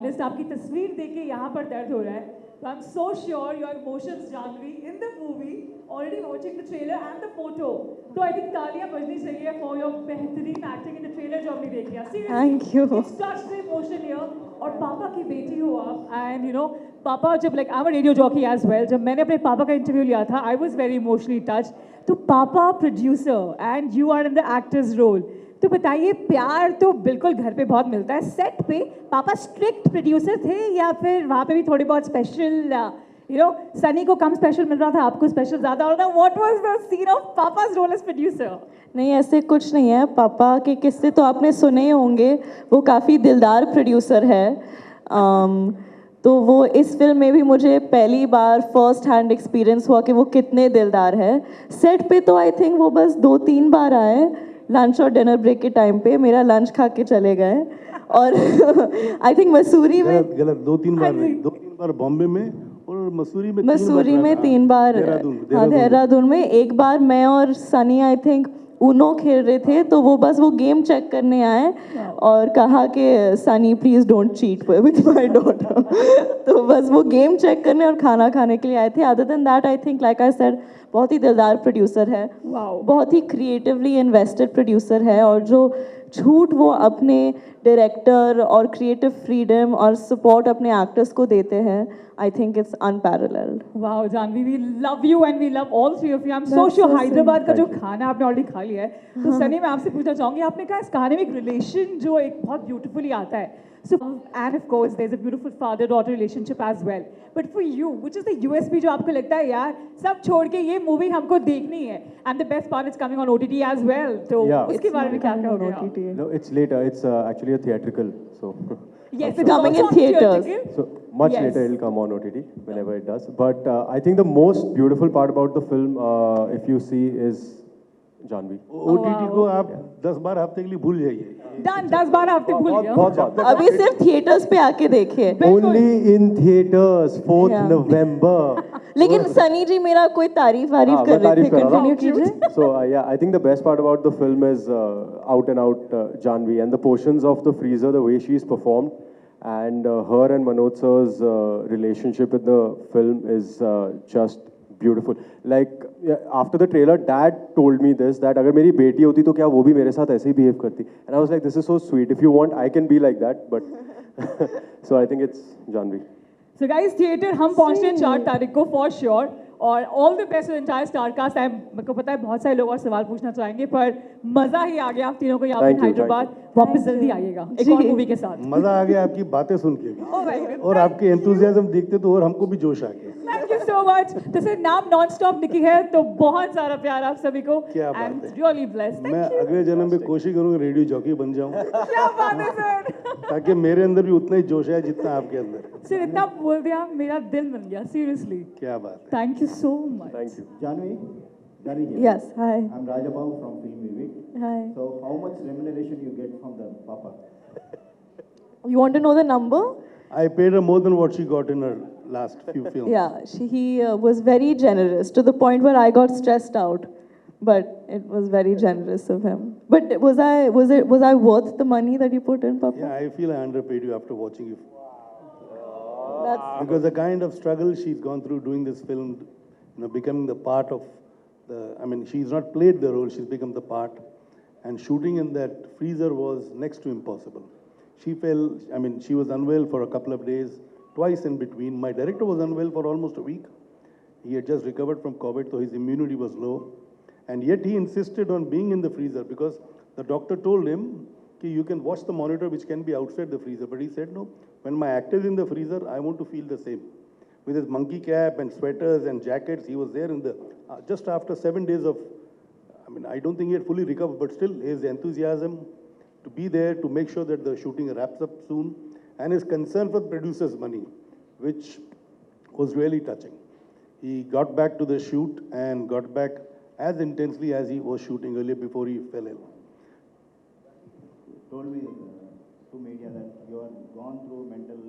Just आपकी तस्वीर देख के यहाँ पर दर्द हो रहा है. So I'm so sure your emotions, Janhvi, in the movie, already watching the trailer and the photo. So I think तालियां बजनी चाहिए for your बेहतरीन acting in the trailer जो हमने देखी है. Seriously, Thank you. It's such the emotion here. और पापा की बेटी हो आप, and you know, पापा जब like I'm a radio jockey as well. जब मैंने अपने पापा का इंटरव्यू लिया था, I was very emotionally touched. तो पापा producer and you are in the actor's role. तो बताइए प्यार तो बिल्कुल घर पे बहुत मिलता है सेट पे पापा स्ट्रिक्ट प्रोड्यूसर थे या फिर वहाँ पे भी थोड़ी बहुत स्पेशल यू नो सनी को कम स्पेशल मिल रहा था आपको स्पेशल ज़्यादा हो रहा था what was the scene of papa's role as producer नहीं ऐसे कुछ नहीं है पापा के किस्से तो आपने सुने ही होंगे वो काफ़ी दिलदार प्रोड्यूसर है तो वो इस फिल्म में भी मुझे पहली बार फर्स्ट हैंड एक्सपीरियंस हुआ कि वो कितने दिलदार है सेट पे तो आई थिंक वो बस 2-3 बार आए लंच और डिनर ब्रेक के टाइम पे मेरा लंच खा के चले गए और आई थिंक मसूरी में गलत 2-3 बार नहीं 2-3 बार बॉम्बे में और मसूरी में 3 बार हाँ देहरादून में एक बार मैं और सनी आई थिंक ऊनो खेल रहे थे तो वो बस वो गेम चेक करने आए और कहा कि Sunny please don't cheat with my daughter तो बस वो गेम चेक करने और खाना खाने के लिए आए थे other than that I think like I said बहुत ही दिलदार प्रोड्यूसर है बहुत ही क्रिएटिवली इन्वेस्टेड प्रोड्यूसर है और जो छूट वो अपने डायरेक्टर और क्रिएटिव फ्रीडम और सपोर्ट अपने एक्टर्स को देते हैं I think it's unparalleled wow Janhvi we love you and we love all three of you I am so sure Hyderabad का जो खाना आपने ऑलरेडी खा लिया है तो सनी मैं आपसे पूछना चाहूँगी आपने कहा इस कहानी में एक रिलेशन जो एक बहुत ब्यूटीफुली आता है So, and of course, there's a beautiful father-daughter relationship as well. But for you, which is the USP जो आपको लगता है यार सब छोड़ के ये मूवी हमको देखनी है and the best part is coming on OTT as well. तो उसके बारे में क्या कहोगे आप? No, it's later. It's actually a theatrical. So yes, it's coming in theaters. So much later it'll come on OTT whenever it does. But I think the most beautiful part about the film, if you see, is Janvi OTT को आप 10-12 हफ्ते के लिए भूल जाइए done 10-12 हफ्ते भूल गया बहुत अभी सिर्फ थिएटर्स पे आके देखिए ओनली इन थिएटर्स 4th नवंबर लेकिन सनी जी मेरा कोई तारीफ कर रहे थे कंटिन्यू कीजिए so yeah I think the best part about the film is out and out Janhvi and the portions of the freezer the way she's performed and her and Manoj sir's relationship in the film is just beautiful like after the trailer dad told me this that अगर मेरी बेटी होती तो क्या वो भी मेरे साथ ऐसे ही behave करती and I was like this is so sweet if you want I can be like that but so I think it's Janhvi so guys theater हम पहुंचते हैं 4 तारीख को for sure और all the best entire star cast है मेरे को पता है बहुत सारे लोग और सवाल पूछना चाहेंगे पर मजा ही आ गया आप तीनों को यहाँ पे हैदराबाद वापस जल्दी आइएगा एक और मूवी के साथ मजा आ गया आपकी बातें सुन के और आपके एंथुसियाज्म देखते तो और हमको भी जोश आ गया थैंक यू सो मच तो सर नाम नॉन स्टॉप निकी है तो बहुत सारा प्यार आप सभी को क्या बात है रियली ब्लेस्ड मैं अगले जन्म में कोशिश करूंगा रेडियो जॉकी बन जाऊं क्या बात है सर ताकि मेरे अंदर भी उतना ही जोश है जितना आपके अंदर सर इतना बोल दिया मेरा दिल मिल गया सीरियसली क्या बात thank you so much thank you Janhvi here. Yes, hi. I'm Rajabhav from Filmibeat. Hi. So, how much remuneration you get from the papa? You want to know the number? I paid her more than what she got in her last few films Yeah, he was very generous to the point where I got stressed out. But it was very generous of him. But was I worth the money that you put in, Papa? yeah I feel I underpaid you after watching you That's because the kind of struggle she's gone through doing this film becoming the part of the I mean she's not played the role she's become the part and shooting in that freezer was next to impossible she fell I mean she was unwell for a couple of days twice in between my director was unwell for almost a week he had just recovered from COVID so his immunity was low and yet he insisted on being in the freezer because the doctor told him कि you can watch the monitor which can be outside the freezer but he said no when my actor is in the freezer I want to feel the same with his monkey cap and sweaters and jackets he was there in the just after 7 days of I mean I don't think he had fully recovered but still his enthusiasm to be there to make sure that the shooting wraps up soon and his concern for the producer's money which was really touching he got back to the shoot and got back as intensely as he was shooting earlier before he fell ill Told me to media that you have gone through mental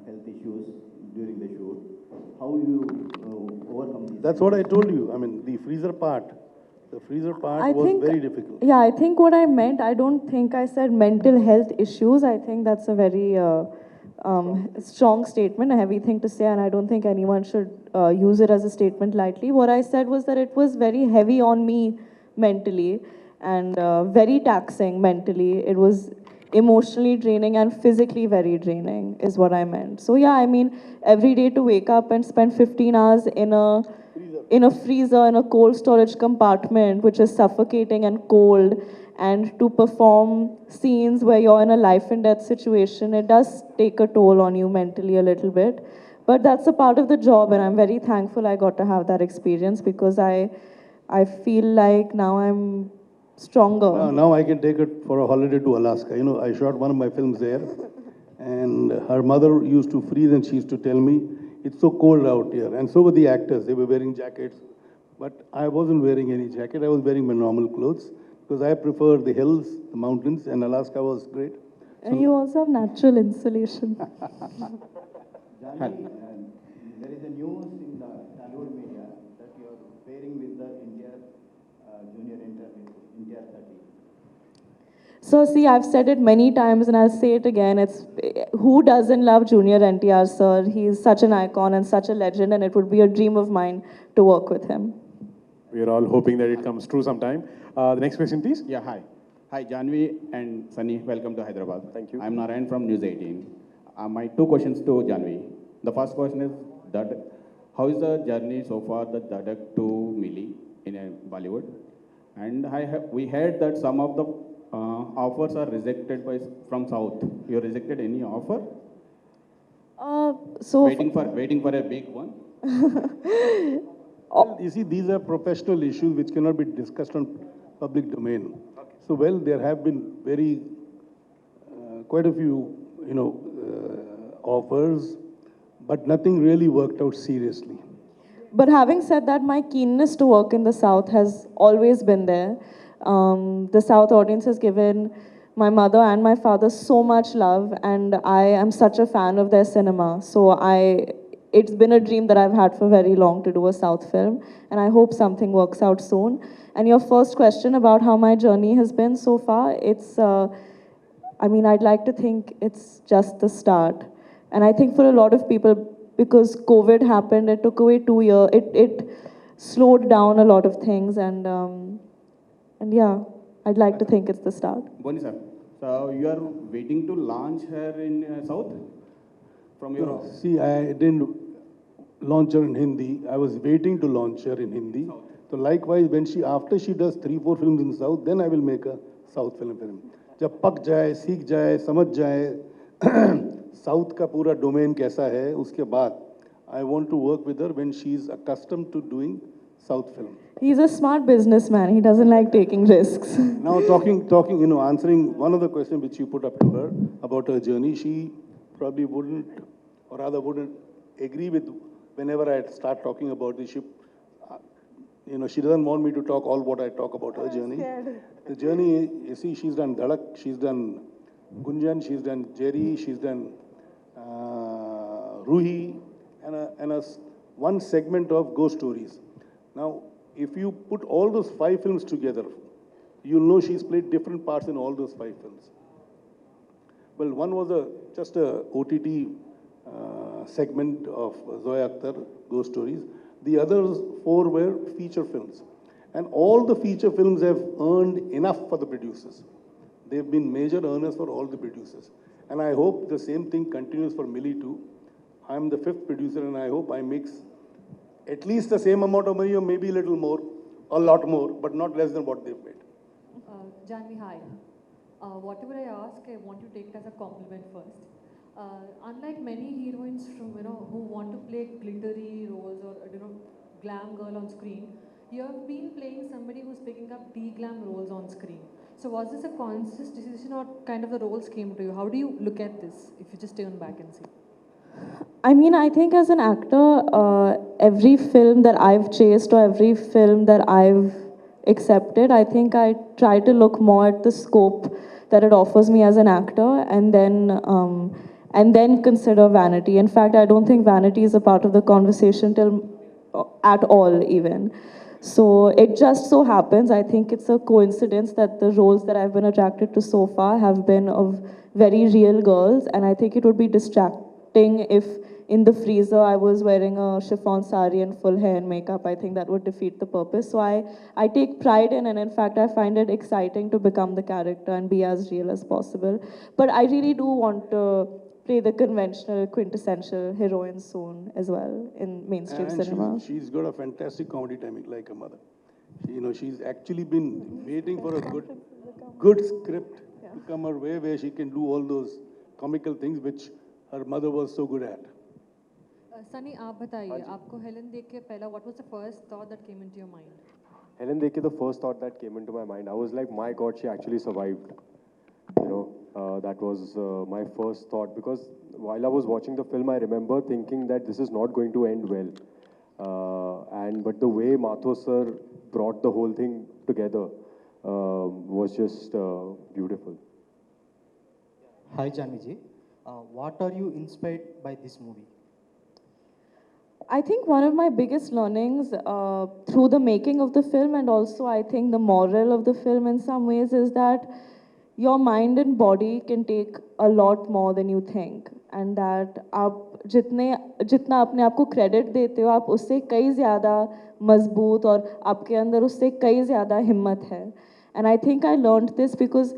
health issues during the shoot. How you overcome these? That's what I told you. I mean, the freezer part was very difficult. Yeah, I think what I meant, I don't think I said mental health issues. I think that's a very strong statement, a heavy thing to say, and I don't think anyone should use it as a statement lightly. What I said was that it was very heavy on me mentally and very taxing mentally. It was emotionally draining and physically very draining, is what I meant. So, yeah, I mean, every day to wake up and spend 15 hours in a freezer, in a cold storage compartment, which is suffocating and cold, and to perform scenes where you're in a life and death situation, it does take a toll on you mentally a little bit. But that's a part of the job, and I'm very thankful I got to have that experience because I feel like now I'm stronger. Now I can take it for a holiday to Alaska. You know, I shot one of my films there, and her mother used to freeze, and she used to tell me, it's so cold out here. And so were the actors. They were wearing jackets. But I wasn't wearing any jacket. I was wearing my normal clothes because I prefer the hills, the mountains, and Alaska was great. And you also have natural insulation. Janhvi, there is a news in the Bollywood media that you are pairing with the India Junior India 30. So see, I've said it many times and I'll say it again. It's who doesn't love Junior NTR, sir? He's such an icon and such a legend, and it would be a dream of mine to work with him. We are all hoping that it comes true sometime. The next question, please. Yeah, hi. Hi, Janhvi and Sunny. Welcome to Hyderabad. Thank you. I'm Narayan from News 18. My two questions to Janhvi. The first question is that how is the journey so far, the Dadak to Mili in Bollywood? And we heard that some of the offers are rejected from South. You rejected any offer? So Waiting for a big one. Well, you see, these are professional issues which cannot be discussed on public domain. So, well, there have been quite a few, offers, but nothing really worked out seriously. But having said that, my keenness to work in the South has always been there. The South audience has given my mother and my father so much love, and I am such a fan of their cinema. So it's been a dream that I've had for very long to do a South film, and I hope something works out soon. And your first question about how my journey has been so far, I'd like to think it's just the start. And I think for a lot of people, because COVID happened, it took away 2 years, it slowed down a lot of things, and yeah, I'd like to think it's the start. Boni sir, so you are waiting to launch her in South from your... See, I didn't launch her in Hindi. I was waiting to launch her in Hindi. So likewise, after she does 3-4 films in South, then I will make a South film. जब पक जाए, सीख जाए, समझ जाए, South का पूरा domain कैसा है, उसके बाद I want to work with her when she is accustomed to doing South film. He's a smart businessman. He doesn't like taking risks. Now talking, answering one of the questions which you put up to her about her journey, she probably wouldn't, or rather wouldn't agree with whenever I start talking about this. She doesn't want me to talk all what I talk about her journey. The journey, you see, she's done Dhadak, she's done Gunjan, she's done Jerry, she's done Ruhi, and one segment of Ghost Stories. Now, if you put all those 5 films together, you'll know she's played different parts in all those 5 films. Well, one was just a OTT segment of Zoya Akhtar, Ghost Stories. The other 4 were feature films. And all the feature films have earned enough for the producers. They've been major earners for all the producers. And I hope the same thing continues for Mili too. I'm the 5th producer, and I hope I mix at least the same amount of money, or maybe a little more, a lot more, but not less than what they've made. Janhvi, hi. Whatever I ask, I want to take it as a compliment first. Unlike many heroines from who want to play glittery roles or glam girl on screen, you have been playing somebody who's picking up de-glam roles on screen. So was this a conscious decision, or kind of the roles came to you? How do you look at this if you just turn back and see? I think as an actor, every film that I've chased or every film that I've accepted, I think I try to look more at the scope that it offers me as an actor, and then consider vanity. In fact, I don't think vanity is a part of the conversation at all even. So it just so happens, I think it's a coincidence that the roles that I've been attracted to so far have been of very real girls, and I think it would be distracting if in the freezer I was wearing a chiffon sari and full hair and makeup. I think that would defeat the purpose. So I take pride in, and in fact, I find it exciting to become the character and be as real as possible. But I really do want to play the conventional, quintessential heroine soon as well in mainstream And cinema. she's got a fantastic comedy timing, like her mother. She's actually been waiting for a good script to come her way where she can do all those comical things which her mother was so good at. Sunny आप बताइए आपको Helen देख के पहला what was the first thought that came into your mind? Helen Dekhe, the first thought that came into my mind, I was like, my God, she actually survived. That was my first thought, because while I was watching the film, I remember thinking that this is not going to end well. But the way Matho sir brought the whole thing together was just beautiful. Hi Janhvi ji. What are you inspired by this movie? I think one of my biggest learnings through the making of the film, and also I think the moral of the film in some ways, is that your mind and body can take a lot more than you think, and that आप जितना अपने आप को credit देते हो, आप उससे कई ज़्यादा मजबूत और आपके अंदर उससे कई ज़्यादा हिम्मत है. And I think I learned this because,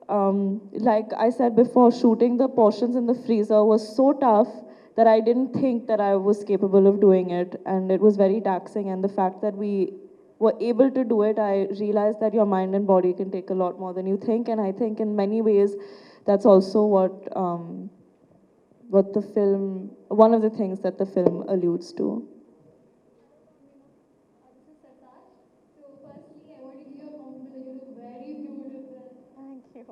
like I said before, shooting the portions in the freezer was so tough that I didn't think that I was capable of doing it, and it was very taxing. And the fact that we were able to do it, I realized that your mind and body can take a lot more than you think. And I think in many ways, that's also what the film, one of the things that the film alludes to. So firstly, I want to give you a compliment that you look very beautiful. Thank you.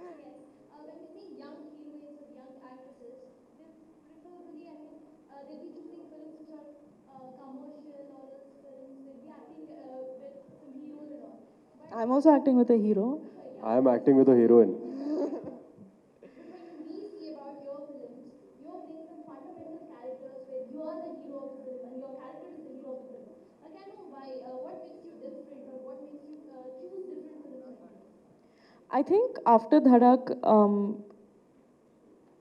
Yes. When we see young heroines or young actresses, they preferably, they'll be choosing films which are commercial or else films. They'll be acting with some heroes and all. But I'm also acting with a hero. I am acting with a heroine. when we see about your films, you're playing some fundamental characters where you are the hero of the film and your character is the hero of the film. I can know why. What makes you different, or what makes you choose different films like this? I think after Dhadak,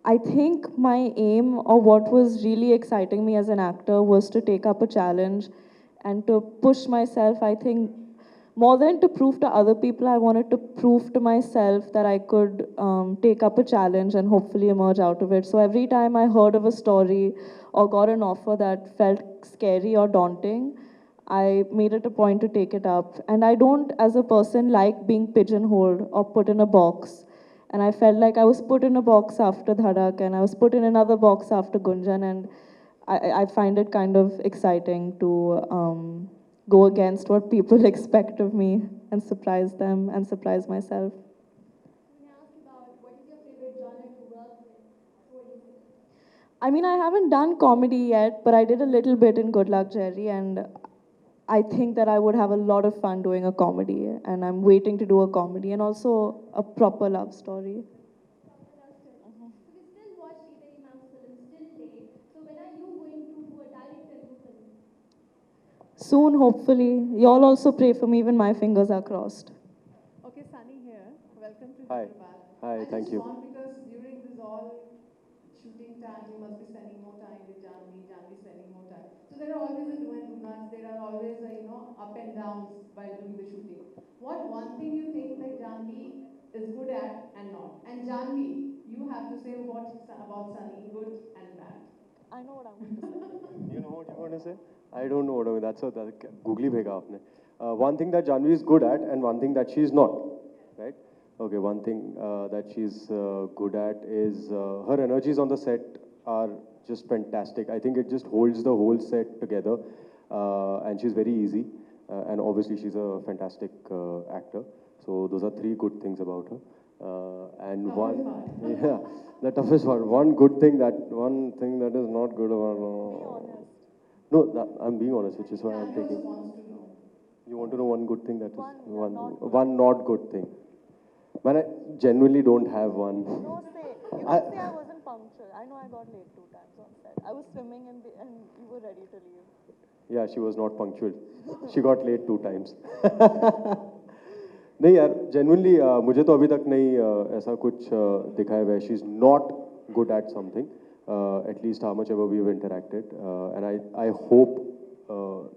I think my aim, or what was really exciting me as an actor, was to take up a challenge and to push myself. I think more than to prove to other people, I wanted to prove to myself that I could take up a challenge and hopefully emerge out of it. So every time I heard of a story or got an offer that felt scary or daunting, I made it a point to take it up. And I don't, as a person, like being pigeonholed or put in a box. And I felt like I was put in a box after Dhadak, and I was put in another box after Gunjan, and I find it kind of exciting to go against what people expect of me and surprise them and surprise myself. When I ask about what is your favorite genre to work with, so what do you say? I mean, I haven't done comedy yet, but I did a little bit in Good Luck Jerry, and I think that I would have a lot of fun doing a comedy, and I'm waiting to do a comedy and also a proper love story. So we still watch Sridevi ma'am's films till date. So when are you going to do a direct Telugu film? Soon, hopefully. Y'all also pray for me when my fingers are crossed. Okay, Sunny here. Welcome to Hi. Hyderabad. Hi, thank you. I just want, because during this all shooting time, you must be spending more time with Janhvi, Janhvi spending more time. So there are always a do and do nots. There are always up and downs while doing the shooting. What one thing you think that Janhvi is good at and not? And Janhvi, you have to say about Sunny, good and bad. I know what I'm going to say. You know what you're going to say? I don't know what I mean. That's googly bhega aapne. One thing that Janhvi is good at and one thing that she's not, right? Okay, one thing that she's good at is her energies on the set are just fantastic. I think it just holds the whole set together, and she's very easy. And obviously, she's a fantastic actor. So those are three good things about her. And yeah, the toughest part. One thing that is not good about her. No, I'm being honest, which is why I'm taking. You want to know one good thing that is one not good thing. Man, I genuinely don't have one. No, say. You can say I wasn't punctual. I know I got late 2 times on set. I was swimming and you were ready to leave. Yeah, she was not punctual. She got late 2 times. नहीं यार, genuinely मुझे तो अभी तक नहीं ऐसा कुछ दिखा है where she's not good at something. At least how much ever we've interacted, and I hope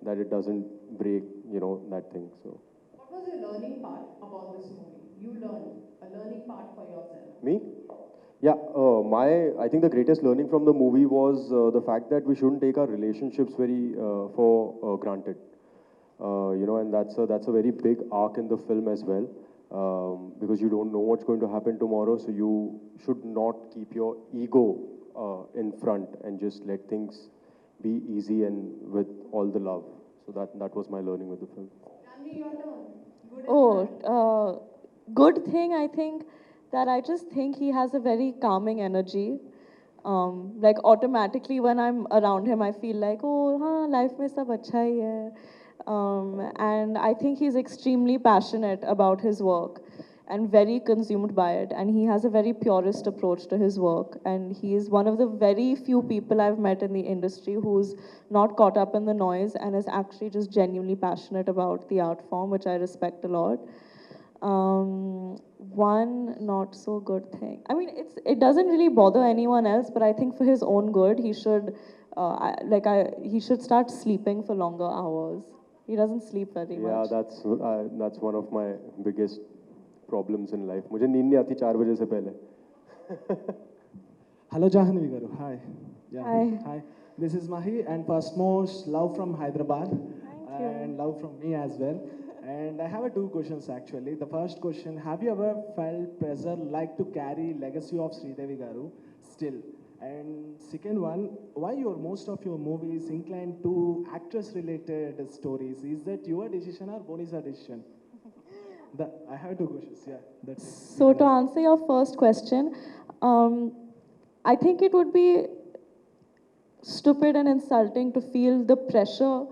that it doesn't break, you know, that thing. So. What was your learning part about this movie? You learned a learning part for yourself. Me? Yeah, I think the greatest learning from the movie was the fact that we shouldn't take our relationships very for granted. You know, and that's a very big arc in the film as well, because you don't know what's going to happen tomorrow, so you should not keep your ego in front and just let things be easy and with all the love. So that was my learning with the film. Janhvi, your turn. Good and Oh, good thing I think that I just think he has a very calming energy. Like automatically when I'm around him, I feel like, oh, हाँ, life में सब अच्छा ही है. And I think he's extremely passionate about his work and very consumed by it. And he has a very purist approach to his work. And he is one of the very few people I've met in the industry who's not caught up in the noise and is actually just genuinely passionate about the art form, which I respect a lot. One not so good thing. I mean, it doesn't really bother anyone else, but I think for his own good, he should, he should start sleeping for longer hours. He doesn't sleep very much. Yeah, that's one of my biggest problems in life. मुझे नींद नहीं आती 4 बजे से पहले. Hello, Janhvi Garu. Hi. Hi. Hi. This is Mahi, and first most love from Hyderabad, Thank you. and love from me as well. And I have 2 questions actually. The first question: have you ever felt pressure like to carry legacy of Sridevi Garu still? And second one, why most of your movies inclined to actress-related stories? Is that your decision or Boni's decision? I have 2 questions. Yeah, that's it. So to answer your first question, I think it would be stupid and insulting to feel the pressure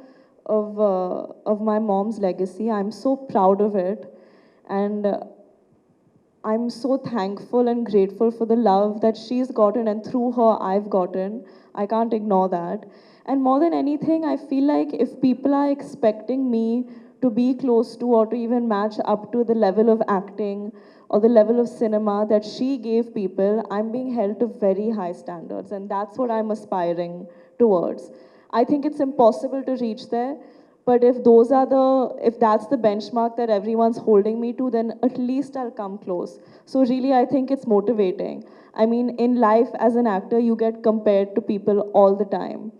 of my mom's legacy. I'm so proud of it, and I'm so thankful and grateful for the love that she's gotten, and through her I've gotten. I can't ignore that. And more than anything, I feel like if people are expecting me to be close to or to even match up to the level of acting or the level of cinema that she gave people, I'm being held to very high standards, and that's what I'm aspiring towards. I think it's impossible to reach there, but if that's the benchmark that everyone's holding me to, then at least I'll come close. So really, I think it's motivating. I mean, in life as an actor, you get compared to people all the time.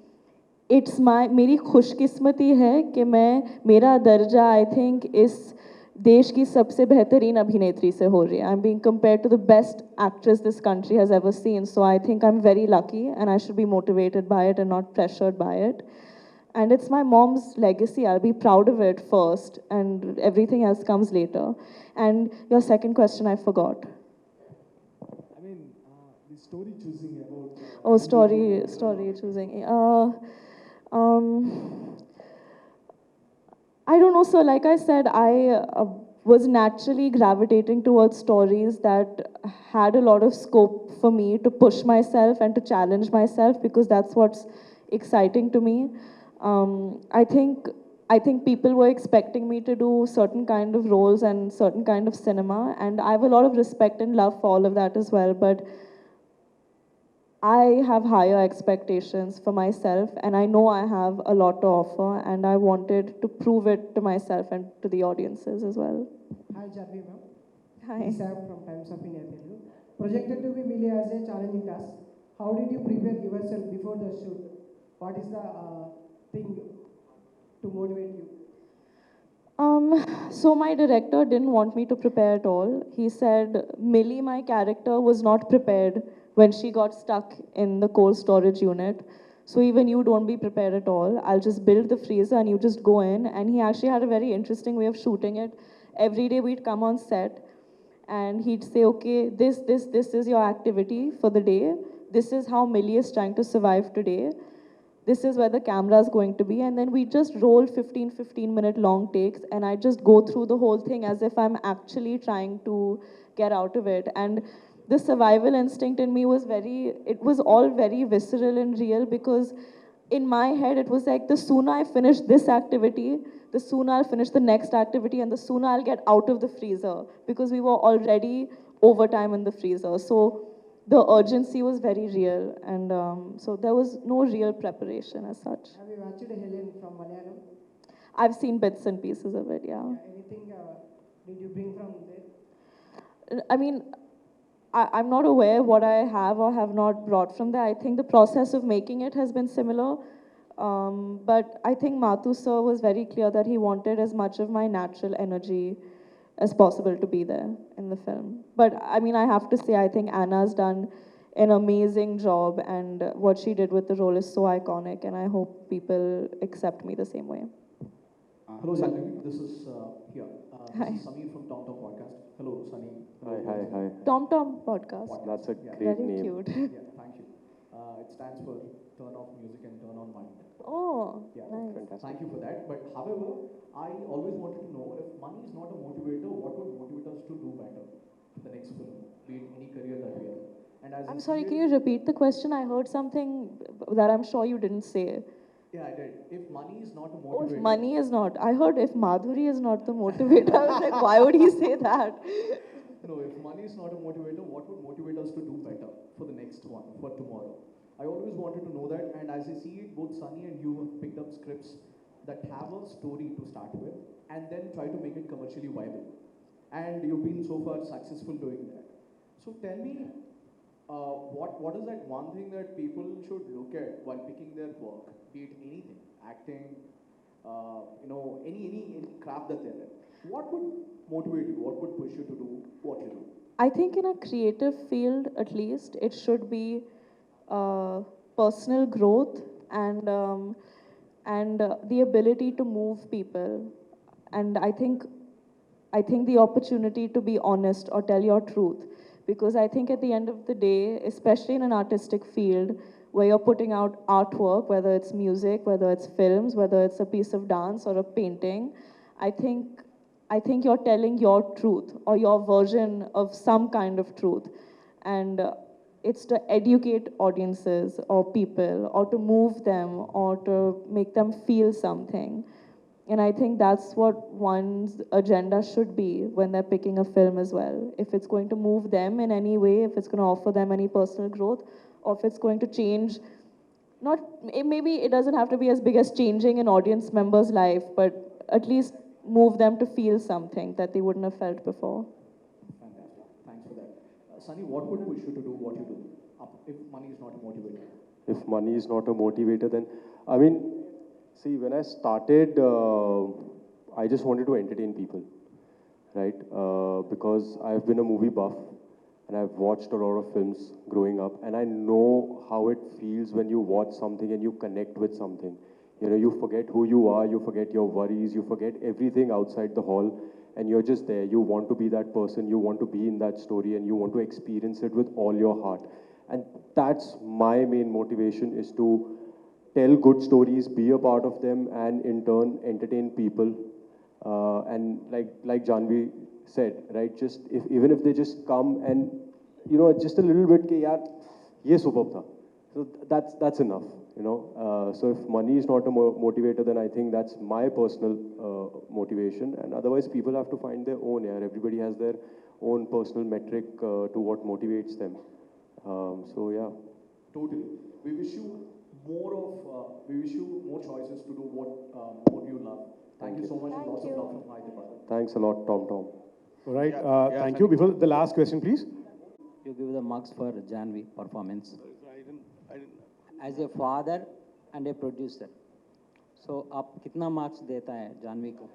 मेरी खुशकिस्मती है कि मेरा दर्जा I think इस देश की सबसे बेहतरीन अभिनेत्री से हो रही है. I'm being compared to the best actress this country has ever seen. So I think I'm very lucky, and I should be motivated by it and not pressured by it. And it's my mom's legacy. I'll be proud of it first, and everything else comes later. And your second question, I forgot. I mean, the story choosing about. Oh, story choosing. I don't know. So, like I said, I was naturally gravitating towards stories that had a lot of scope for me to push myself and to challenge myself, because that's what's exciting to me. I think people were expecting me to do certain kind of roles and certain kind of cinema, and I have a lot of respect and love for all of that as well. But I have higher expectations for myself, and I know I have a lot to offer, and I wanted to prove it to myself and to the audiences as well. Hi, Janhvi ma'am. Hi. Sam from Times of India Telugu. Projected to be Mili as a challenging task. How did you prepare yourself before the shoot? What is the thing to motivate you? So my director didn't want me to prepare at all. He said Millie, my character, was not prepared when she got stuck in the cold storage unit. So even you don't be prepared at all. I'll just build the freezer and you just go in. And he actually had a very interesting way of shooting it. Every day we'd come on set and he'd say, okay, this is your activity for the day. This is how Millie is trying to survive today. This is where the camera is going to be. And then we just roll 15-minute long takes, and I just go through the whole thing as if I'm actually trying to get out of it. And the survival instinct in me was it was all very visceral and real, because in my head it was like, the sooner I finish this activity, the sooner I'll finish the next activity, and the sooner I'll get out of the freezer, because we were already overtime in the freezer. So the urgency was very real, and so there was no real preparation as such. Have you watched Helen from Malayalam? I've seen bits and pieces of it, yeah. Anything did you bring from there? I mean, I'm not aware what I have or have not brought from there. I think the process of making it has been similar. But I think Mathu sir was very clear that he wanted as much of my natural energy as possible to be there in the film. But I mean, I have to say, I think Anna's done an amazing job, and what she did with the role is so iconic, and I hope people accept me the same way. Hello, Janhvi. This is here. Hi. This is Samir from Tom Tom Podcast. Hello, Sunny. Hi. Tom Tom Podcast. That's a Yeah. great Very name. cute. Yeah, thank you. It stands for Turn Off Music and Turn On Mind. Oh, Yeah, nice. Fantastic. thank you for that. But however, I always wanted to know, if money is not a motivator, what would motivate us to do better for the next film, be it any career that we are in? And as I'm I sorry, see can it- you repeat the question? I heard something that I'm sure you didn't say. Yeah, I did. If money is not a Oh, motivator. if money is not. I heard if Madhuri is not the motivator. I was like, why would he say that? No, if money is not a motivator, what would motivate us to do better for the next one, for tomorrow? I always wanted to know that, and as I see it, both Sunny and you have picked up scripts that have a story to start with, and then try to make it commercially viable. And you've been so far successful doing that. So tell me, what is that one thing that people should look at while picking their work, be it anything, acting, any craft that they're in? What would motivate you? What would push you to do what you do? I think in a creative field, at least, it should be personal growth and the ability to move people. And I think the opportunity to be honest or tell your truth. Because I think at the end of the day, especially in an artistic field where you're putting out artwork, whether it's music, whether it's films, whether it's a piece of dance or a painting, I think you're telling your truth or your version of some kind of truth. And it's to educate audiences or people, or to move them, or to make them feel something. And I think that's what one's agenda should be when they're picking a film as well. If it's going to move them in any way, if it's going to offer them any personal growth, or if it's going to change, maybe it doesn't have to be as big as changing an audience member's life, but at least move them to feel something that they wouldn't have felt before. Fantastic. Thanks for that. Sunny, what would push you to do what you do if money is not a motivator? If money is not a motivator, then, I mean, see, when I started, I just wanted to entertain people, right? Because I've been a movie buff, and I've watched a lot of films growing up, and I know how it feels when you watch something and you connect with something. You know, you forget who you are, you forget your worries, you forget everything outside the hall, and you're just there. You want to be that person, you want to be in that story, and you want to experience it with all your heart. And that's my main motivation, is to tell good stories, be a part of them, and in turn entertain people. And like Janhvi said, right? Just even if they just come and just a little bit, ke yaar, ye superb tha. So that's enough, So if money is not a motivator, then I think that's my personal motivation. And otherwise, people have to find their own. Yeah, everybody has their own personal metric to what motivates them. So yeah. Totally. We wish you more choices to do what more you love. Thank you so much. Thank Lots you. of love from Hyderabad. Thanks a lot, Tom Tom. All right, Yeah, thank you. Before the last question, please. You give the marks for Janhvi performance. I didn't. As a father and a producer, so आप कितना marks देता है जानवी को?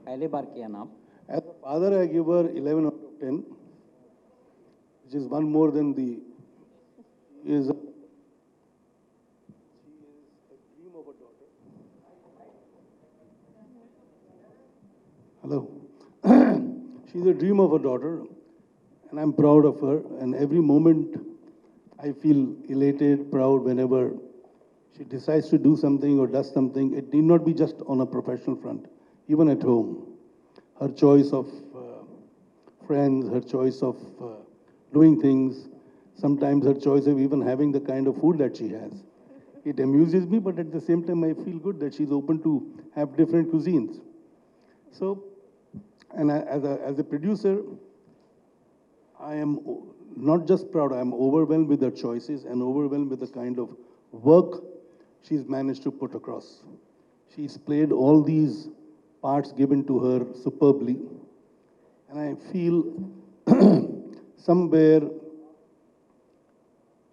पहली बार किया ना आप? As a father, I give her 11 out of 10, which is one more than the. She is a dream of a daughter. Hello. She's a dream of a daughter, and I'm proud of her. And every moment, I feel elated, proud whenever she decides to do something or does something. It need not be just on a professional front, even at home. Her choice of friends, her choice of doing things, sometimes her choice of even having the kind of food that she has. It amuses me, but at the same time, I feel good that she's open to have different cuisines. So, and as a producer, I am not just proud, I am overwhelmed with her choices and overwhelmed with the kind of work she's managed to put across. She's played all these parts given to her superbly. And I feel somewhere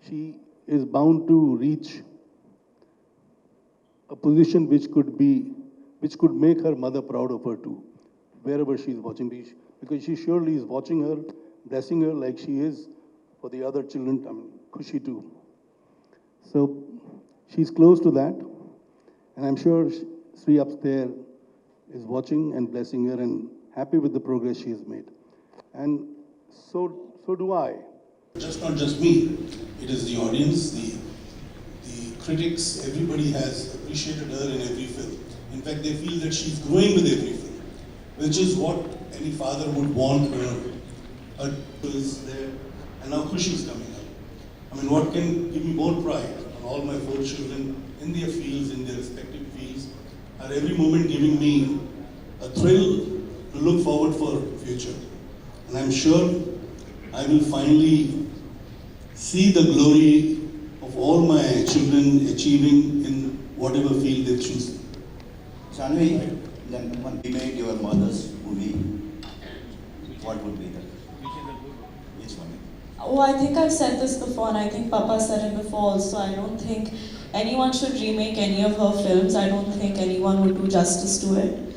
she is bound to reach a position which could make her mother proud of her too, wherever she's watching, because she surely is watching her, blessing her like she is for the other children, I mean, Khushi too. So she's close to that, and I'm sure Sri up there is watching and blessing her and happy with the progress she has made. And so do I. Not just me, it is the audience, the critics, everybody has appreciated her in every film. In fact, they feel that she's growing with every film, which is what any father would want her is there. And now Khushi is coming up. I mean, what can give me more pride on all my 4 children in their fields, in their respective fields, are every moment giving me a thrill to look forward for future. And I'm sure I will finally see the glory of all my children achieving in whatever field they choose. Janhvi, when you made your mother's movie, what would be that? Which one? Oh, I think I've said this before, and I think Papa said it before also. I don't think anyone should remake any of her films. I don't think anyone would do justice to it,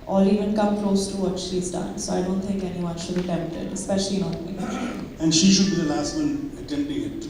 or even come close to what she's done. So I don't think anyone should attempt it, especially not me. And she should be the last one attempting it.